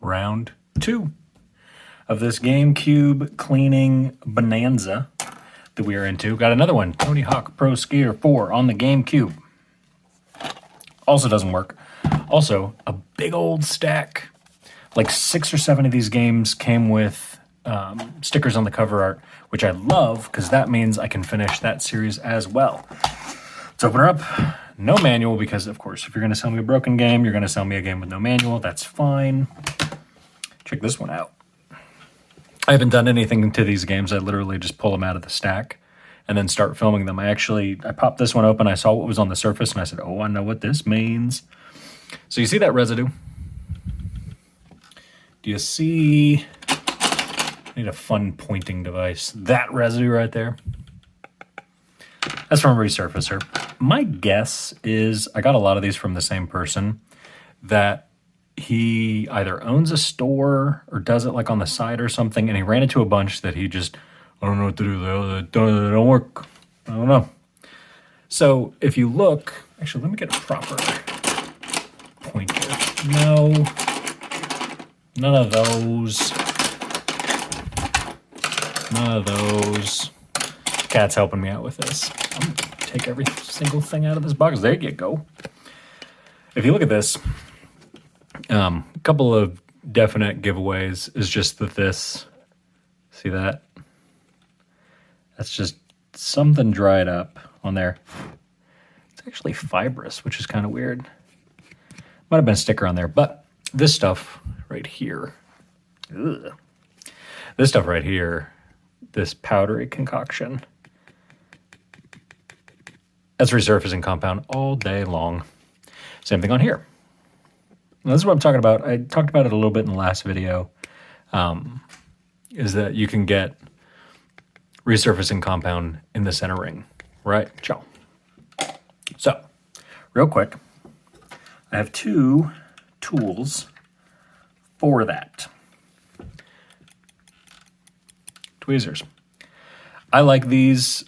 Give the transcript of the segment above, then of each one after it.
round 2 of this GameCube cleaning bonanza that we are into. Got another one, Tony Hawk Pro Skier 4 on the GameCube. Also doesn't work. Also, a big old stack. Like 6 or 7 of these games came with stickers on the cover art, which I love because that means I can finish that series as well. Let's open her up. No manual because, of course, if you're going to sell me a broken game, you're going to sell me a game with no manual. That's fine. Check this one out. I haven't done anything to these games. I literally just pull them out of the stack and then start filming them. I popped this one open. I saw what was on the surface, and I said, oh, I know what this means. So you see that residue? Do you see... I need a fun pointing device. That residue right there. That's from a resurfacer. My guess is, I got a lot of these from the same person, that he either owns a store or does it like on the side or something, and he ran into a bunch that he just, I don't know what to do, they don't work. I don't know. So if you look, actually let me get a proper pointer. No, none of those. None of those. Cat's helping me out with this. I'm going to take every single thing out of this box. There you go. If you look at this, a couple of definite giveaways is just that this, see that? That's just something dried up on there. It's actually fibrous, which is kind of weird. Might have been a sticker on there, but this stuff right here, ugh. This stuff right here, this powdery concoction, that's resurfacing compound all day long. Same thing on here. Now, this is what I'm talking about. I talked about it a little bit in the last video, is that you can get resurfacing compound in the center ring, right? Ciao. So, real quick, I have 2 tools for that. Tweezers. I like these.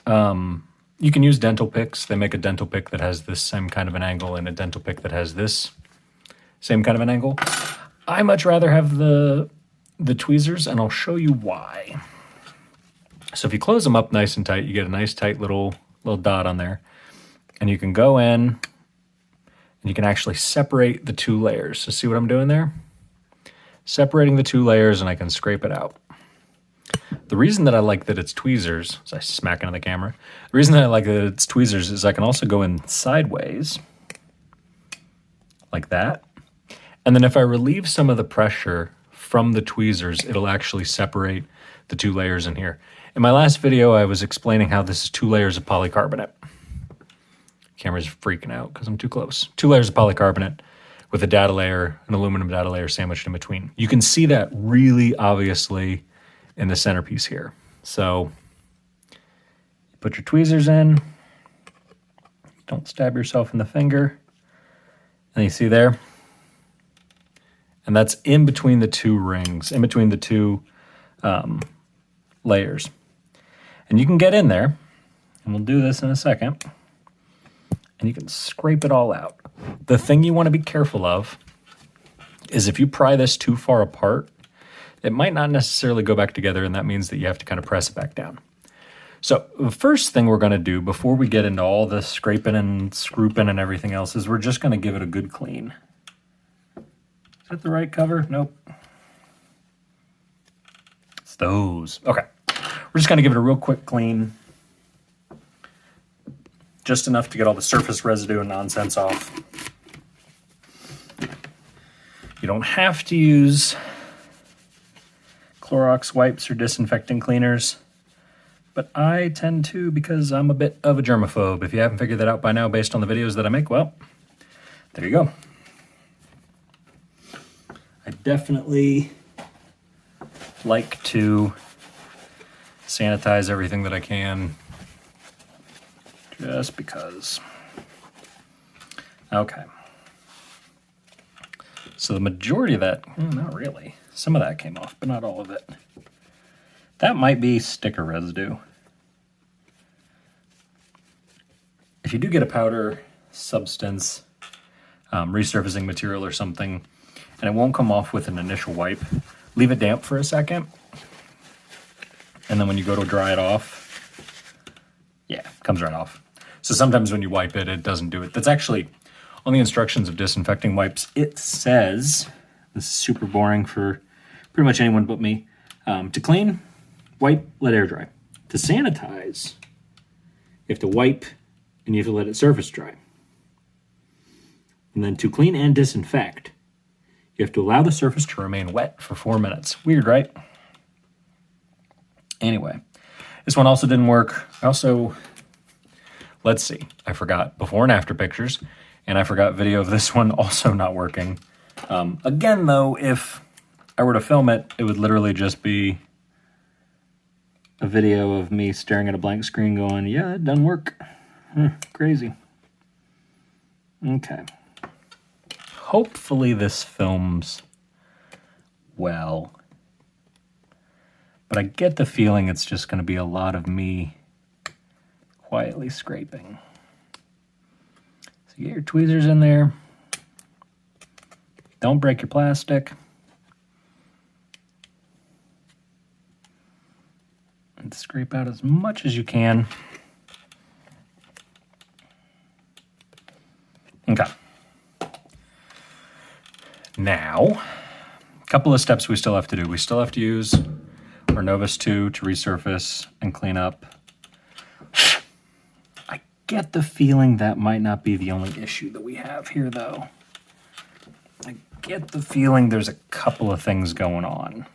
You can use dental picks. They make a dental pick that has this same kind of an angle and a dental pick that has this same kind of an angle. I much rather have the tweezers, and I'll show you why. So if you close them up nice and tight, you get a nice tight little dot on there, and you can go in and you can actually separate the 2 layers. So see what I'm doing there? Separating the 2 layers, and I can scrape it out. The reason that I like that it's tweezers, as I smack into the camera, the reason that I like that it's tweezers is I can also go in sideways, like that. And then if I relieve some of the pressure from the tweezers, it'll actually separate the 2 layers in here. In my last video, I was explaining how this is 2 layers of polycarbonate. Camera's freaking out because I'm too close. 2 layers of polycarbonate with a data layer, an aluminum data layer sandwiched in between. You can see that really obviously in the centerpiece here. So you put your tweezers in, don't stab yourself in the finger, and you see there, and that's in between the 2 rings, in between the 2 layers. And you can get in there, and we'll do this in a second, and you can scrape it all out. The thing you want to be careful of is if you pry this too far apart, it might not necessarily go back together, and that means that you have to kind of press it back down. So the first thing we're going to do before we get into all the scraping and scrooping and everything else is we're just going to give it a good clean. Is that the right cover? Nope. It's those. Okay. We're just going to give it a real quick clean. Just enough to get all the surface residue and nonsense off. You don't have to use Clorox wipes or disinfecting cleaners, but I tend to because I'm a bit of a germaphobe. If you haven't figured that out by now based on the videos that I make, well, there you go. I definitely like to sanitize everything that I can just because. Okay. So the majority of that, not really. Some of that came off, but not all of it. That might be sticker residue. If you do get a powder substance, resurfacing material or something, and it won't come off with an initial wipe. Leave it damp for a second, and then when you go to dry it off, yeah, it comes right off. So sometimes when you wipe it, it doesn't do it. That's actually, on the instructions of disinfecting wipes, it says, this is super boring for pretty much anyone but me, to clean, wipe, let air dry. To sanitize, you have to wipe and you have to let it surface dry. And then to clean and disinfect, you have to allow the surface to remain wet for 4 minutes. Weird, right? Anyway, this one also didn't work. Let's see, I forgot before and after pictures, and I forgot video of this one also not working. Again, though, if I were to film it, it would literally just be a video of me staring at a blank screen going, yeah, it doesn't work. Crazy. Okay. Hopefully this films well. But I get the feeling it's just going to be a lot of me quietly scraping. So you get your tweezers in there. Don't break your plastic. And scrape out as much as you can. Okay. Now, a couple of steps we still have to do. We still have to use our Novus 2 to resurface and clean up. I get the feeling that might not be the only issue that we have here, though. I get the feeling there's a couple of things going on.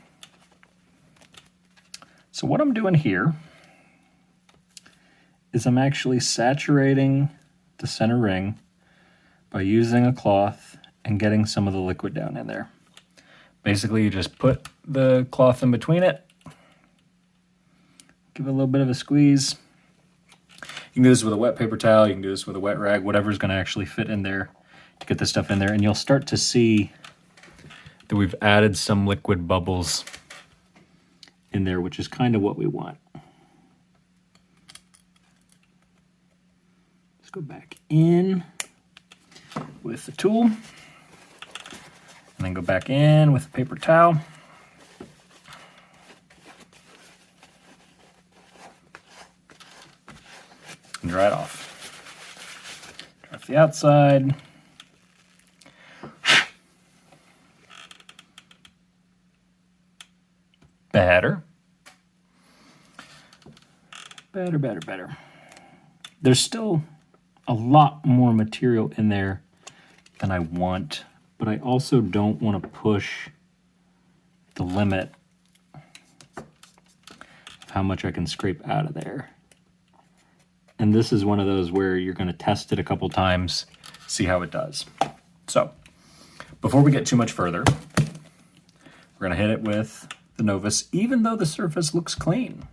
So what I'm doing here is I'm actually saturating the center ring by using a cloth and getting some of the liquid down in there. Basically, you just put the cloth in between it, give it a little bit of a squeeze. You can do this with a wet paper towel, you can do this with a wet rag, whatever's gonna actually fit in there to get this stuff in there, and you'll start to see that we've added some liquid bubbles in there, which is kind of what we want. Let's go back in with the tool, and then go back in with a paper towel. And dry it off. Dry off the outside. Better. Better. There's still a lot more material in there than I want, but I also don't want to push the limit of how much I can scrape out of there. And this is one of those where you're going to test it a couple times, see how it does. So, before we get too much further, we're going to hit it with the Novus, even though the surface looks clean.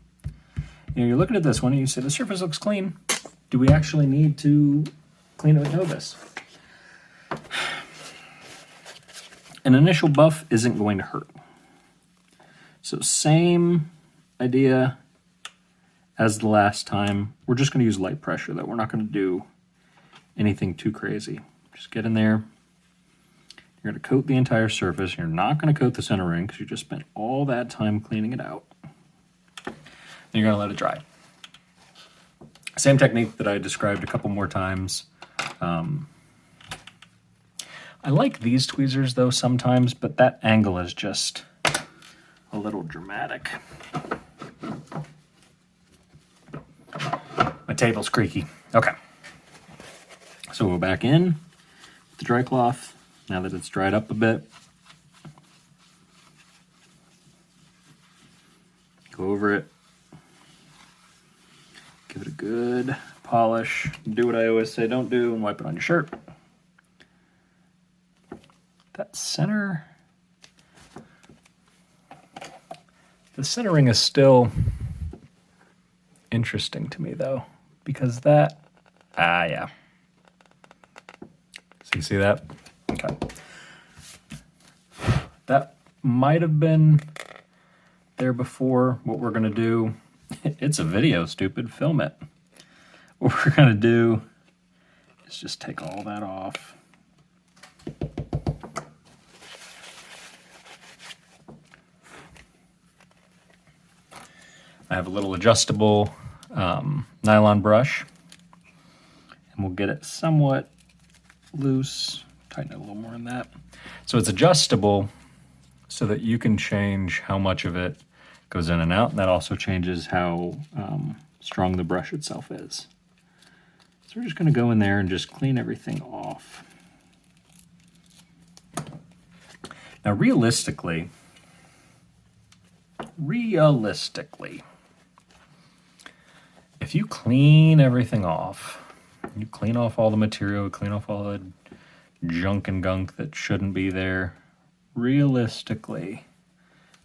You know, you're looking at this one and you say, the surface looks clean. Do we actually need to clean it with Novus? An initial buff isn't going to hurt. So same idea as the last time. We're just going to use light pressure, though. We're not going to do anything too crazy. Just get in there. You're going to coat the entire surface. You're not going to coat the center ring because you just spent all that time cleaning it out. Then you're going to let it dry. Same technique that I described a couple more times. I like these tweezers, though, sometimes, but that angle is just a little dramatic. My table's creaky. Okay. So we'll go back in with the dry cloth, now that it's dried up a bit. Go over it. Give it a good polish. Do what I always say don't do and wipe it on your shirt. That center... The centering is still interesting to me, though, because that... yeah. So you see that? Okay. That might have been there before. What we're going to do... It's a video, stupid. Film it. What we're going to do is just take all that off. have a little adjustable nylon brush, and we'll get it somewhat loose, tighten it a little more than that. So it's adjustable so that you can change how much of it goes in and out, and that also changes how strong the brush itself is. So we're just going to go in there and just clean everything off. Now realistically, if you clean everything off, you clean off all the material, clean off all the junk and gunk that shouldn't be there, realistically,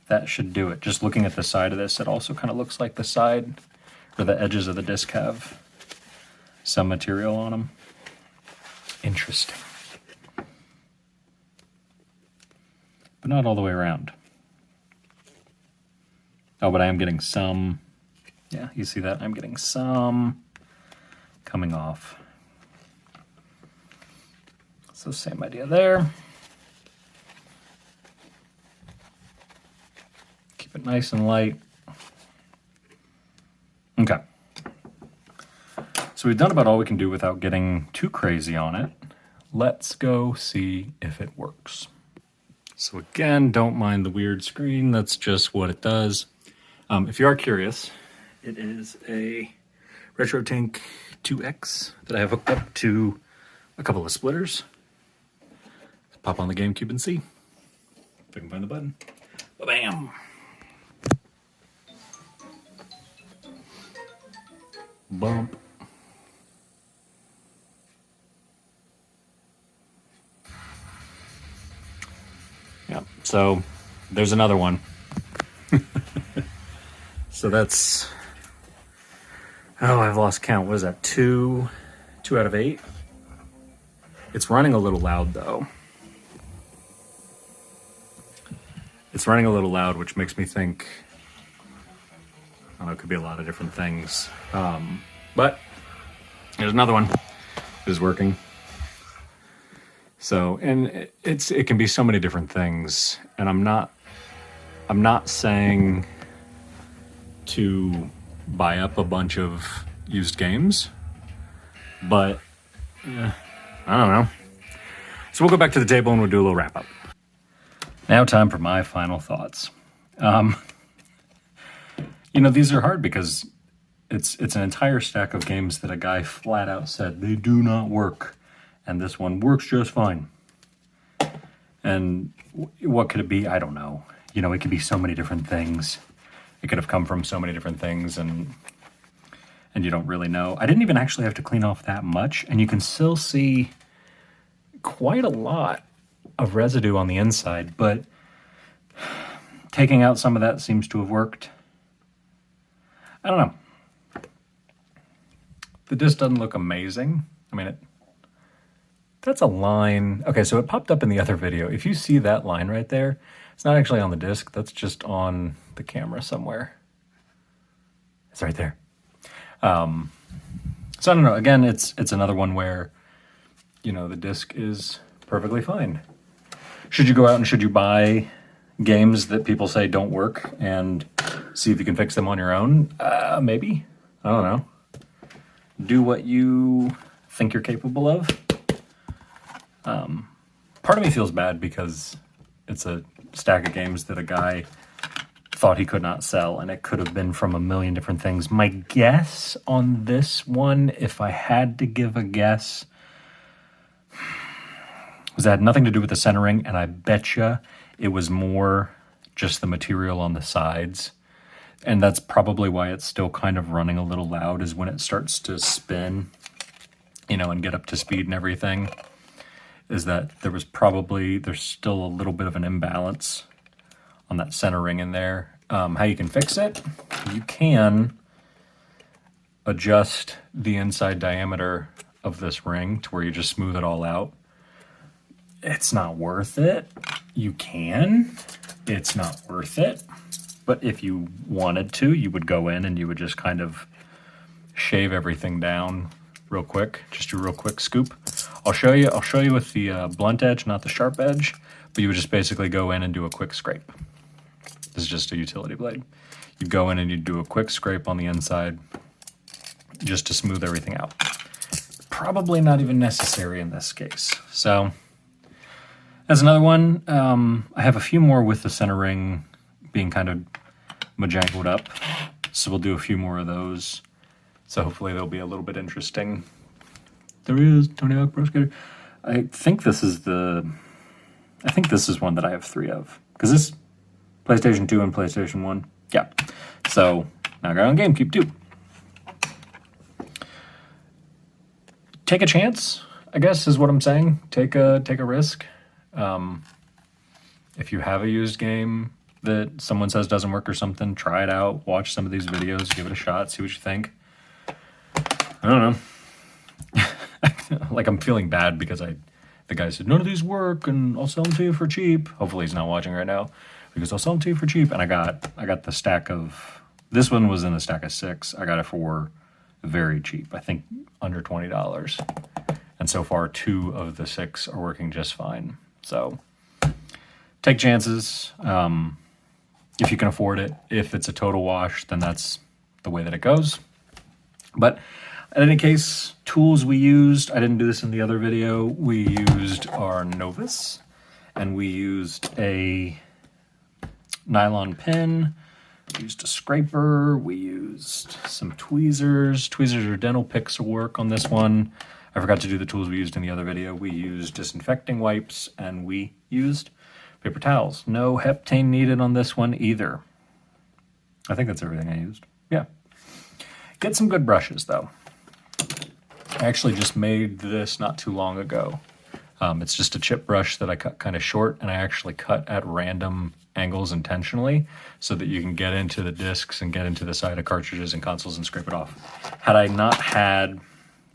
that should do it. Just looking at the side of this, it also kind of looks like the side or the edges of the disc have some material on them. Interesting. But not all the way around. Oh, but I am getting some, yeah, you see that? I'm getting some coming off. So same idea there. Keep it nice and light. Okay. So we've done about all we can do without getting too crazy on it. Let's go see if it works. So again, don't mind the weird screen. That's just what it does. If you are curious, it is a RetroTink 2X that I have hooked up to a couple of splitters. Let's pop on the GameCube and see if I can find the button. Ba-bam! Bump. Yeah, so there's another one. So that's, oh, I've lost count. What is that? 2 out of 8? It's running a little loud though. It's running a little loud, which makes me think, I don't know, it could be a lot of different things. But there's another one that is working. So, and it can be so many different things, and I'm not saying to buy up a bunch of used games, but I don't know. So we'll go back to the table and we'll do a little wrap up. Now time for my final thoughts. You know, these are hard because it's an entire stack of games that a guy flat out said they do not work, and this one works just fine. And what could it be? I don't know. You know, it could be so many different things. It could have come from so many different things, and you don't really know. I didn't even actually have to clean off that much, and you can still see quite a lot of residue on the inside, but taking out some of that seems to have worked. I don't know. The disc doesn't look amazing. I mean, that's a line. Okay, so it popped up in the other video. If you see that line right there, it's not actually on the disc. That's just on the camera somewhere. It's right there. So I don't know. Again, it's another one where, you know, the disc is perfectly fine. Should you go out and should you buy games that people say don't work and see if you can fix them on your own? Maybe. I don't know. Do what you think you're capable of. Part of me feels bad because it's a stack of games that a guy thought he could not sell, and it could have been from a million different things. My guess on this one, if I had to give a guess, was that had nothing to do with the centering, and I betcha it was more just the material on the sides. And that's probably why it's still kind of running a little loud, is when it starts to spin, you know, and get up to speed and everything, is that there's still a little bit of an imbalance on that center ring in there. How you can fix it? You can adjust the inside diameter of this ring to where you just smooth it all out. It's not worth it. You can. It's not worth it. But if you wanted to, you would go in and you would just kind of shave everything down real quick. Just do a real quick scoop. I'll show you with the blunt edge, not the sharp edge, but you would just basically go in and do a quick scrape. This is just a utility blade. You go in and you do a quick scrape on the inside just to smooth everything out. Probably not even necessary in this case. So that's another one. I have a few more with the center ring being kind of majangled up. So we'll do a few more of those. So hopefully they'll be a little bit interesting. There is Tony Hawk Pro Skater. I think this is one that I have 3 of. Because this PlayStation 2 and PlayStation 1. Yeah. So now I got on GameCube too. Take a chance, I guess, is what I'm saying. Take a risk. If you have a used game that someone says doesn't work or something, try it out. Watch some of these videos. Give it a shot. See what you think. I don't know. Like, I'm feeling bad because the guy said, none of these work, and I'll sell them to you for cheap. Hopefully he's not watching right now. Because I'll sell them to you for cheap. And I got the stack of... This one was in the stack of 6. I got it for very cheap. I think under $20. And so far, 2 of the 6 are working just fine. So, take chances. If you can afford it. If it's a total wash, then that's the way that it goes. But... in any case, tools we used, I didn't do this in the other video, we used our Novus, and we used a nylon pin, we used a scraper, we used some tweezers. Tweezers or dental picks will work on this one. I forgot to do the tools we used in the other video. We used disinfecting wipes, and we used paper towels. No heptane needed on this one either. I think that's everything I used. Yeah. Get some good brushes, though. I actually just made this not too long ago. It's just a chip brush that I cut kind of short, and I actually cut at random angles intentionally so that you can get into the discs and get into the side of cartridges and consoles and scrape it off. Had I not had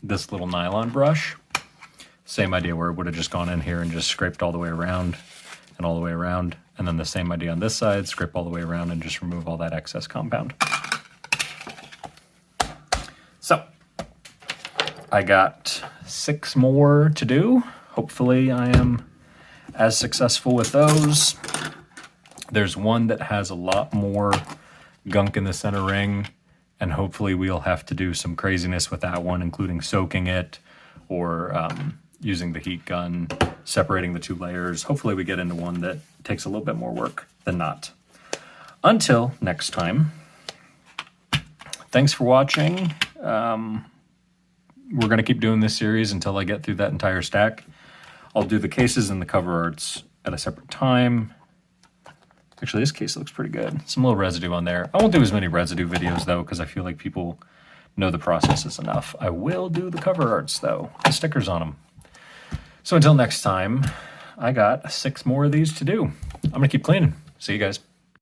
this little nylon brush, same idea where it would have just gone in here and just scraped all the way around and all the way around, and then the same idea on this side, scrape all the way around and just remove all that excess compound. So, I got 6 more to do. Hopefully I am as successful with those. There's one that has a lot more gunk in the center ring, and hopefully we'll have to do some craziness with that one, including soaking it or using the heat gun, separating the 2 layers. Hopefully we get into one that takes a little bit more work than not. Until next time, thanks for watching. We're going to keep doing this series until I get through that entire stack. I'll do the cases and the cover arts at a separate time. Actually, this case looks pretty good. Some little residue on there. I won't do as many residue videos, though, because I feel like people know the process is enough. I will do the cover arts, though. The stickers on them. So until next time, I got 6 more of these to do. I'm going to keep cleaning. See you guys.